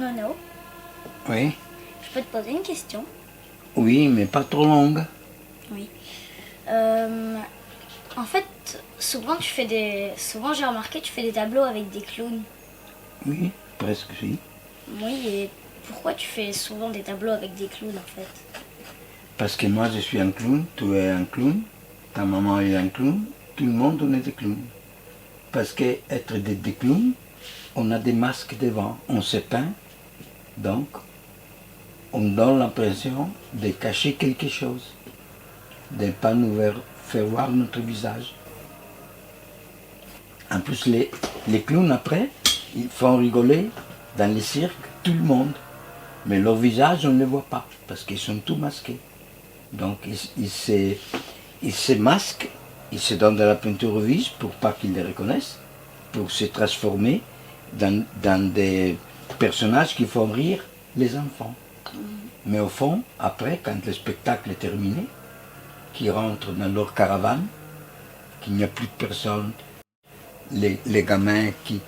Nono. Oui. Je peux te poser une question? Oui, mais pas trop longue. Oui. En fait, souvent j'ai remarqué tu fais des tableaux avec des clowns. Oui, presque oui. Oui, et pourquoi tu fais souvent des tableaux avec des clowns en fait? Parce que moi je suis un clown, tu es un clown, ta maman est un clown, tout le monde on est des clowns. Parce qu'être des clowns, on a des masques devant, on se peint, donc on donne l'impression de cacher quelque chose, de ne pas nous faire voir notre visage. En plus, les clowns après, ils font rigoler dans les cirques tout le monde. Mais leur visage, on ne les voit pas, parce qu'ils sont tous masqués. Donc ils se masquent, ils se donnent de la peinture au visage pour pas qu'ils les reconnaissent, pour se transformer dans des personnages qui font rire les enfants. Mais au fond, après, quand le spectacle est terminé, qu'ils rentrent dans leur caravane, qu'il n'y a plus de personnes, les gamins qui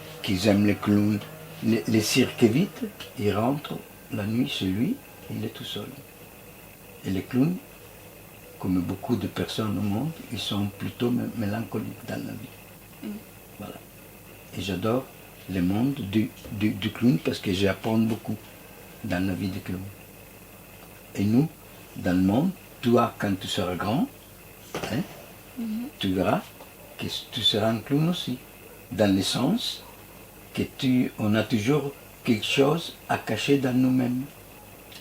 aiment les clowns, les cirques vides, ils rentrent la nuit chez lui, il est tout seul. Et les clowns, comme beaucoup de personnes au monde, ils sont plutôt mélancoliques dans la vie. Voilà. Et j'adore le monde du clown parce que j'apprends beaucoup dans la vie du clown. Et nous, dans le monde, toi, quand tu seras grand, hein, tu verras que tu seras un clown aussi. Dans le sens que on a toujours quelque chose à cacher dans nous-mêmes.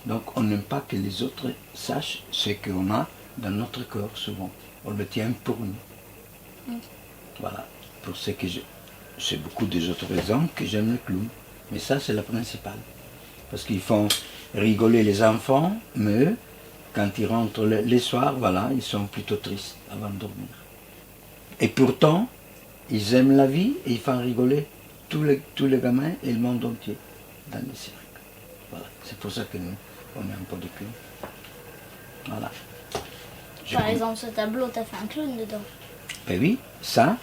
Donc on n'aime pas que les autres sachent ce qu'on a dans notre corps souvent. On le tient pour nous. Voilà. Pour ce que c'est beaucoup des autres raisons que j'aime le clown. Mais ça c'est la principale. Parce qu'ils font rigoler les enfants, mais eux, quand ils rentrent les soirs, voilà, ils sont plutôt tristes avant de dormir. Et pourtant, ils aiment la vie et ils font rigoler tous les gamins et le monde entier dans les cirques. Voilà. C'est pour ça que nous, on est un peu de clown. Voilà. Par exemple, ce tableau, t'as fait un clown dedans. Ben oui, ça,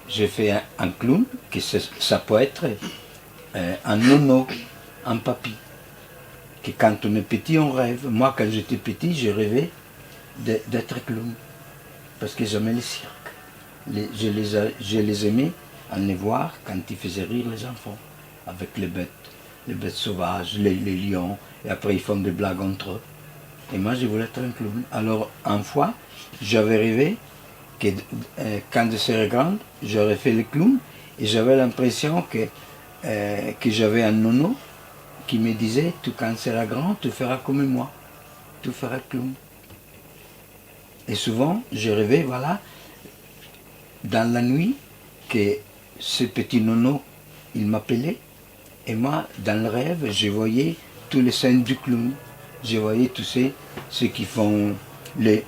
j'ai fait un clown, que ça peut être un nono, un papy. Que quand on est petit, on rêve. Moi, quand j'étais petit, j'ai rêvé d'être clown. Parce que j'aimais les cirques. Je les aimais à les voir quand ils faisaient rire les enfants. Avec les bêtes sauvages, les lions. Et après, ils font des blagues entre eux. Et moi, je voulais être un clown. Alors, une fois, j'avais rêvé que quand je serais grande, j'aurais fait le clown. Et j'avais l'impression que j'avais un nono qui me disait, tu quand tu seras grand, tu feras comme moi. Tu feras clown. Et souvent, je rêvais, voilà, dans la nuit, que ce petit nono, il m'appelait. Et moi, dans le rêve, je voyais tous les scènes du clown. Je voyais tous ceux qui font il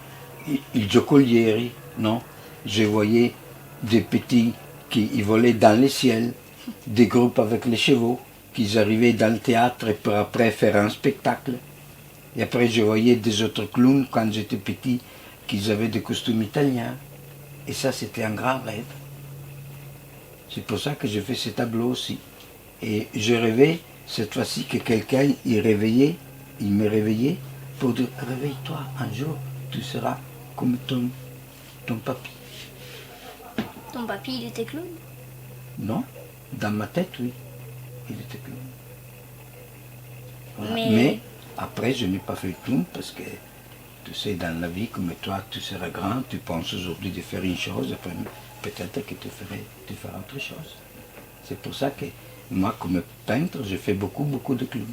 giocolieri, non? Je voyais des petits qui volaient dans le ciel, des groupes avec les chevaux, qui arrivaient dans le théâtre et pour après faire un spectacle. Et après, je voyais des autres clowns quand j'étais petit, qui avaient des costumes italiens. Et ça, c'était un grand rêve. C'est pour ça que j'ai fait ce tableau aussi. Et je rêvais, cette fois-ci, que quelqu'un il me réveillait pour dire, réveille-toi, un jour, tu seras comme ton papy. Ton papy, il était clown? Non, dans ma tête, oui, il était clown. Voilà. Mais... Mais après, je n'ai pas fait le clown parce que, tu sais, dans la vie, comme toi, tu seras grand, tu penses aujourd'hui de faire une chose, après, peut-être que tu feras autre chose. C'est pour ça que moi, comme peintre, je fais beaucoup de clowns.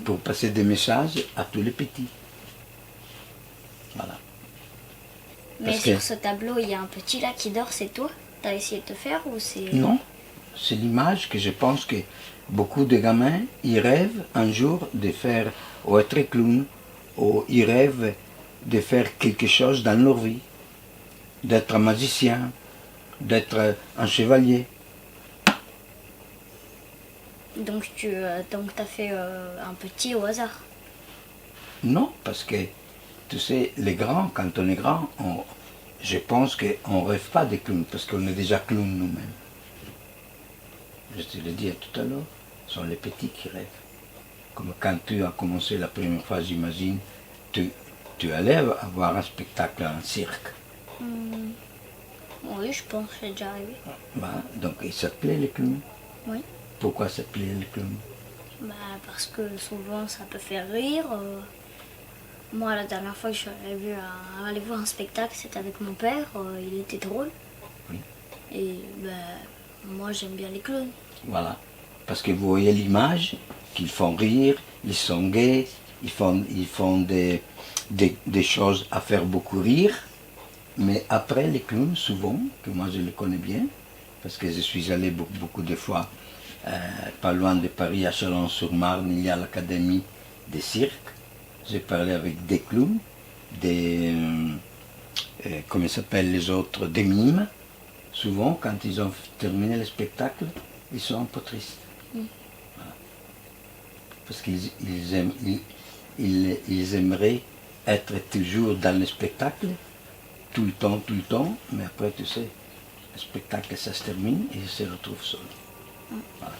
Pour passer des messages à tous les petits. Voilà. Mais sur ce tableau, il y a un petit là qui dort, c'est toi? T'as essayé de te faire ou c'est... Non, c'est l'image que je pense que beaucoup de gamins, ils rêvent un jour de faire, ou être clown, ou ils rêvent de faire quelque chose dans leur vie. D'être un magicien, d'être un chevalier. Donc t'as fait un petit au hasard? Non, parce que, tu sais, les grands, quand on est grand, je pense qu'on ne rêve pas des clowns, parce qu'on est déjà clowns nous-mêmes. Je te l'ai dit tout à l'heure, ce sont les petits qui rêvent. Comme quand tu as commencé la première fois, j'imagine, tu allais avoir un spectacle en cirque. Oui, je pense que c'est déjà arrivé. Donc il s'appelait les clowns. Oui. Pourquoi s'appelait les clowns? Parce que souvent ça peut faire rire. Moi, la dernière fois que je suis allée voir un spectacle, c'était avec mon père. Il était drôle. Oui. Et moi, j'aime bien les clowns. Voilà. Parce que vous voyez l'image, qu'ils font rire, ils sont gais, ils font des choses à faire beaucoup rire. Mais après, les clowns, souvent, que moi je les connais bien, parce que je suis allé beaucoup de fois, pas loin de Paris, à Chalon-sur-Marne, il y a l'académie des cirques. J'ai parlé avec des clowns, comment s'appellent les autres, des mimes. Souvent, quand ils ont terminé le spectacle, ils sont un peu tristes. Voilà. Parce qu'ils aimeraient être toujours dans le spectacle, tout le temps, mais après, tu sais, le spectacle, ça se termine et ils se retrouvent seuls. Voilà.